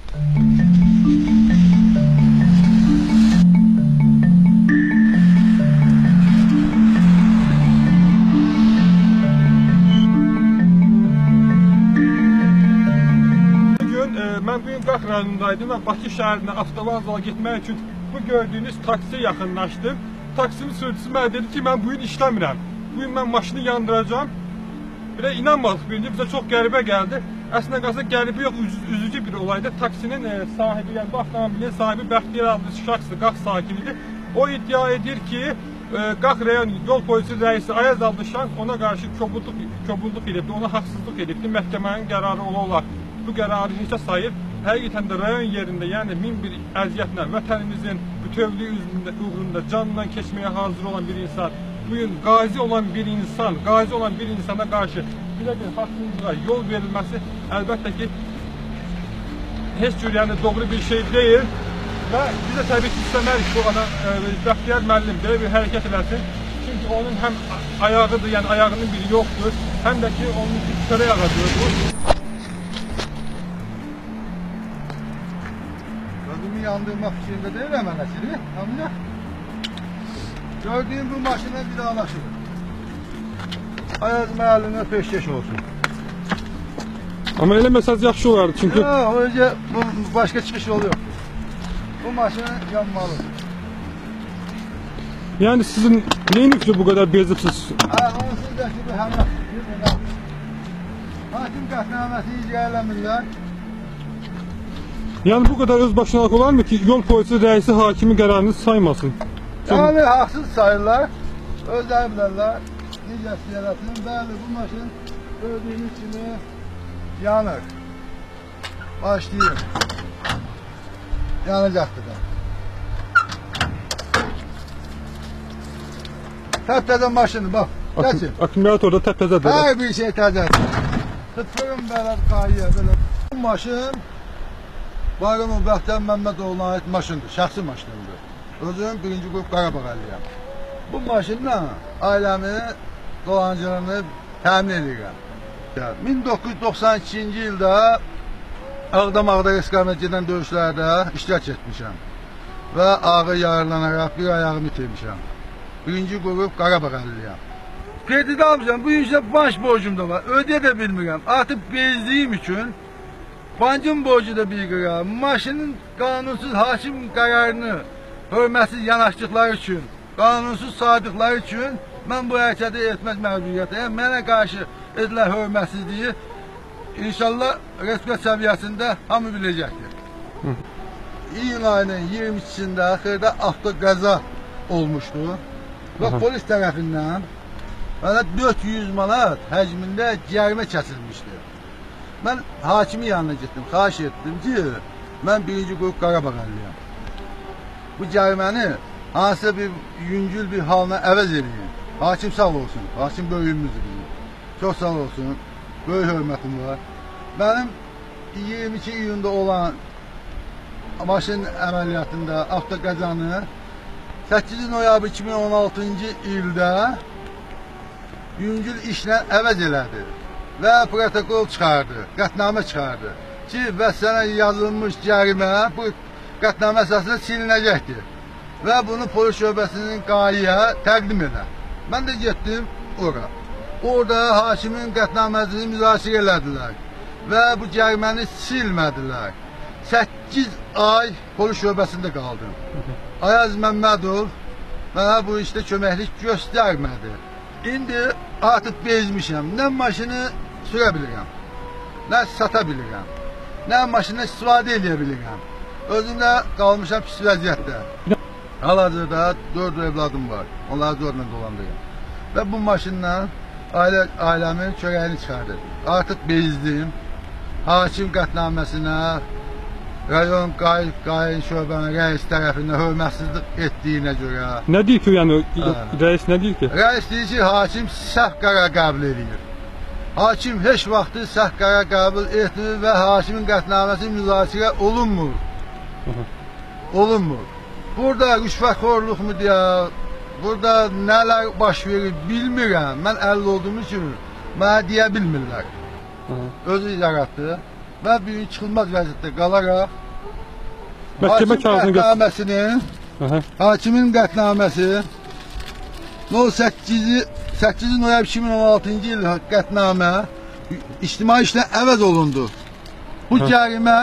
Ben bugün Qax rayonundaydım ve Bakı şəhərinə avtovazla gitmək üçün bu gördüğünüz taksiye yaxınlaşdım. Taksinin sürücüsü mənə dedi ki, ben bugün işləmirəm. Bugün ben maşını yandıracağım. Belə inanmadık birinci, bizə çox qəribə gəldi. Əslində qalsa qəribə yox, üzücü bir olaydı. Taksinin sahibi, yəni bu avtomobilin sahibi Bəxtiyar adlı şəxsdir, Qax sakinidir. O iddia edir ki, Qax rayon yol polisi rəisi Ayaz adlı şəxs ona qarşı kobudluq edibdi, ona haqsızlıq edibdi. Məhkəmənin qərarı olaraq bu qərarı heçə sayır. Həqiqətən də rayon yerində, yəni min bir əziyyətlə vətənimizin bütövlüyü uğrunda canından keçməyə hazır olan bir insan, bugün qazi olan bir insana qarşı belə bir haqsızlığa yol verilməsi əlbəttə ki, heç cür yəni doğru bir şey deyil və biz də təbii ki, istəmərik bu adam Bəxtiyar müəllim belə bir hərəkət eləsin. Çünki onun həm ayağıdır, yəni ayağının biri yoxdur, həm də ki, onun çörək ağacıdır bu. Gözümü yandırmak fikrinde değil hemen esiri. Amca. Gördüğüm bu maşına bir daha anlaşılır. Ayaz mahalline peşkeş olsun. Ama elə mesaj yaxşı olardı çünkü... Ya, önce bu başka çıkış yolu yok. Bu maşına yanmalı. Yani sizin neyin için bu kadar bezipsiz? Onsuz da ki bu hemen hakim qətnaməsini icra eləmirlər. Yani bu kadar özbaşınalık olar mı ki yol polisi reisi hakimin kararını saymasın? Yani haksız sayırlar. Özler bilirler. Necə istəyərəsinin. Bəli, bu maşın gördüğünüz kimi yanır. Başlayayım. Yanacaktır da. Təptədən maşını bak. Geçin. Akümülatördə təpəzədir. Her bir şey təzədir. Tıtırım belə qayıya belə. Bu maşın Bayramov Bəxtiyar Məmmədoğlu'na ait maşındır. Şəxsi maşındır. Özüm birinci qrup Qarabağ əliyəm. Bu maşınla ailəmi dolanıcılığını təmin edirəm. 1992-ci ildə Ağdam-Ağdam istiqamət döyüşlərdə iştirak etmişəm. Və ağır yaralanaraq bir ayağımı itirmişəm. Birinci qrup Qarabağ əliyəm. Kredit almışam, bu yüzden baş borcum da var. Ödeyə də bilmirəm. Artıq bezdiyim üçün bankın borcu da bir qıra. Maşının qanunsuz hakim qərarını hörmətsiz yanaşdıqları üçün, qanunsuz saydıqları üçün mən bu hərəkəti etmək məcburiyyətiyəm. Mənə qarşı edilən hörmətsizliyi inşallah respublika səviyyəsində hamı biləcəkdir. İyun ayının 22-sində axırda avtoqəza olmuşdu və polis tərəfindən mənə 400 manat həcmində cərimə kəsilmişdi. Ben hakimin yanına gittim, xahiş ettim ki, ben birinci qrup Qarabağ əliyəm. Bu cəriməni hansısa bir yüngül bir halına əvəz edin. Hakim sağ olsun, hakim böyüyümüzdür bizim. Çok sağ olsun, böyük hörmətim var. Benim 22 iyunda olan maşın əməliyyatında avtoqəzanı 8 noyabr 2016-cı ildə yüngül işlə əvəz elədi. Ve protokol çıkardı, qətnamə çıkardı ki, və sənə yazılmış cərimə bu qətnamə əsasında silinəcəkdir və bunu polis şöbəsinin qayiyə təqdim edə. Mən də getdim ora. Orada hakimin qətnaməsini müzakirə elədilər və bu cəriməni silmədilər. 8 ay polis şöbəsində qaldım. Ayaz Məmmədov mənə bu işdə köməklik göstərmədi. İndi artıq bezmişəm. Nə maşını sürə bilirəm, nə sata bilirəm, nə maşını istifadə edə bilirəm. Özümdə qalmışam pis vəziyyətdə. Hal-hazırda 4 evladım var. Onları zorla dolandırıram. Və bu maşınla ailəmin çörəyini çıxardım. Artıq bezdim. Hakim qətnaməsinə rayon qayın şöbənin rəis tərəfindən hörmətsizlik etdiyinə görə. Nə deyir ki, yəni rəis nə deyir ki? Rəis deyir ki, hakim səhv qərar qəbul edir. Hakim heç vaxtı səhv qərar qəbul etmir və hakimin qətnaməsi müzakirə olunmur. Olunmur. Burada rüşvətxorluq mu deyə, burada nələr baş verir bilmirəm. Mən 50 olduğum üçün mənə deyə bilmirlər. Özü yaratdı. və bir gün çıxılmaz vəziyyətdə qalaraq Məhkəmə hakim kağızını qətnaməsinin Aha. hakimin qətnaməsi 8 noyabr 2016-cı il qətnamə ictimai işlə əvəz olundu. Bu cərimə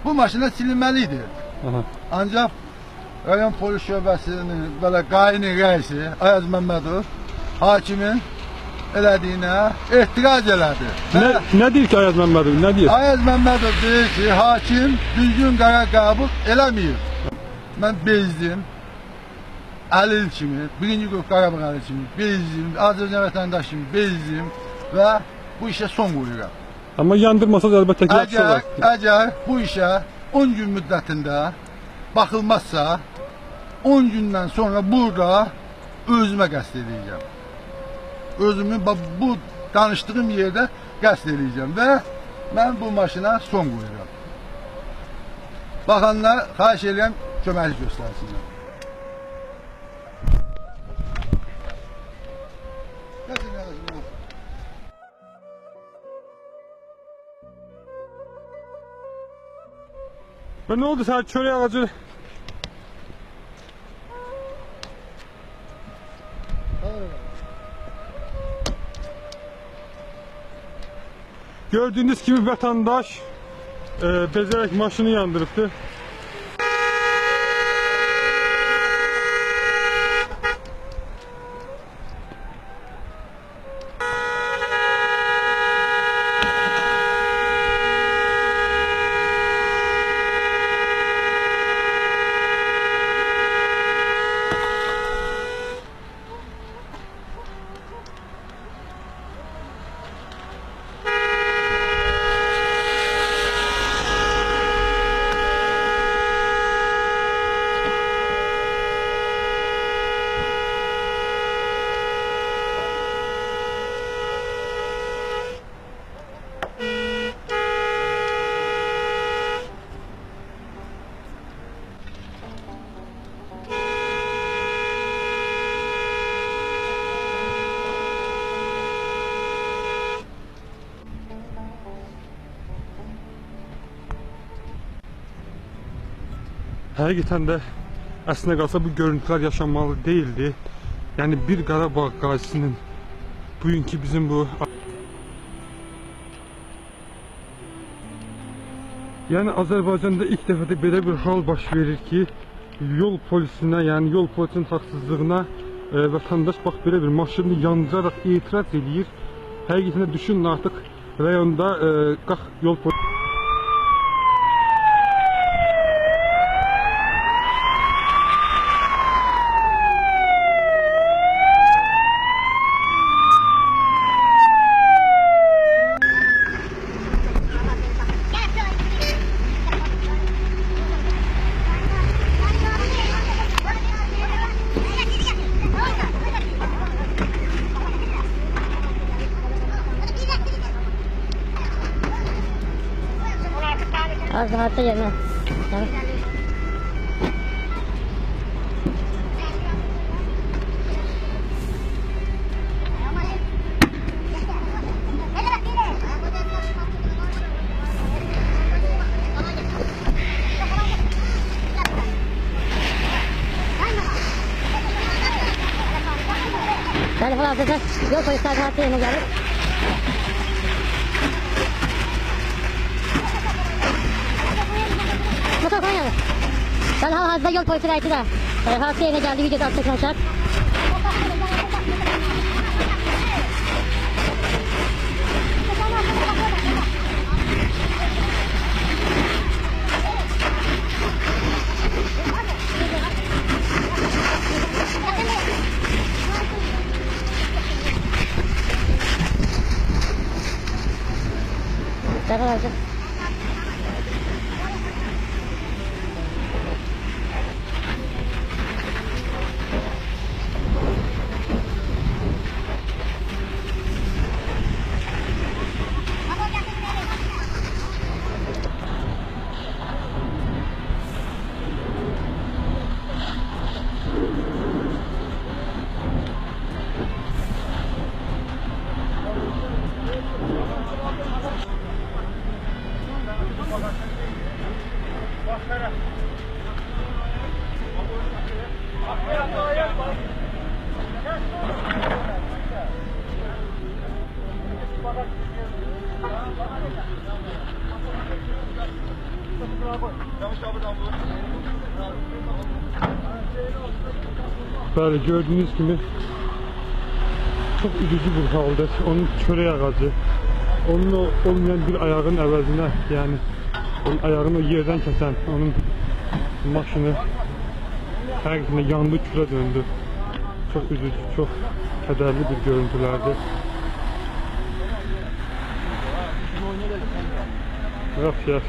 bu maşına silinməli idi. Aha. Ancaq rayon polis şöbəsinin belə qaini rəisi Ayaz Məmmədov hakimin elədiyinə etiraz elədi. Ne deyir ki Ayaz Məmmədov? Ne deyir? Ayaz Məmmədov deyir ki, hakim düzgün qərar qəbul eləməyib. Mən bezdim. Əlil kimi, birinci qrup Qarabağ əlil kimi bezdim, Azərbaycan vətəndaşı kimi bezdim və bu işə son qoyuram. Amma yandırmasaz əlbəttə ki, yaxşı olar. Əgər bu işə 10 gün müddətində baxılmazsa, 10 gündən sonra burada özümə qəsd edəcəm. Özümü bu danışdığım yerdə qəsd edəcəm və mən bu maşına son qoyuram. Baxanlar xahiş edirəm köməklik göstərsinlər. Və nə oldu sən çörək ağacı? Gördüğünüz gibi vatandaş bezerek maşını yandırıptı. Həqiqətən də əslində qalsa bu görüntülər yaşanmalı değildi. Yəni bir Qarabağ qazisinin bugünkü bizim bu yəni Azərbaycanda ilk dəfə də belə bir hal baş verir ki, yol polisinə, yəni yol polisinin haqsızlığına vətəndaş bax belə bir maşını yandıraraq etiraz edir. Həqiqətən də düşünün artıq rayonda qax yol polisi Az rahatta yerine. Tamam. Telefon altında yol polisler rahatta yerine gelir. Motor koyun yani. Ben hazırda yol polisi reisi de hasta yerine geldi, videoda attık arkadaşlar. Telefon alacağım. Bəli, gördüğünüz gibi çok üzücü bir halde. Onun çörek ağacı, onun olmayan bir ayağın əvəzinə, yani onun ayağını yerden kesen onun maşını həqiqətən yandı, külə döndü. Çok üzücü, çok kederli bir görüntülerdi. Yok ya.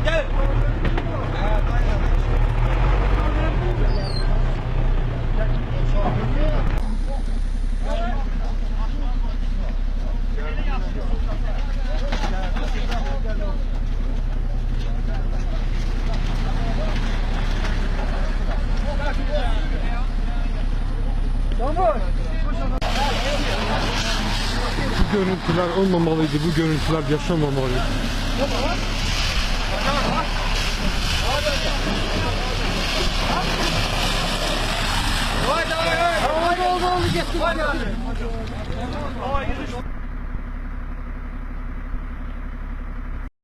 Gel. Bu görüntüler olmamalıydı, bu görüntüler yaşanmamalıydı. Hadi.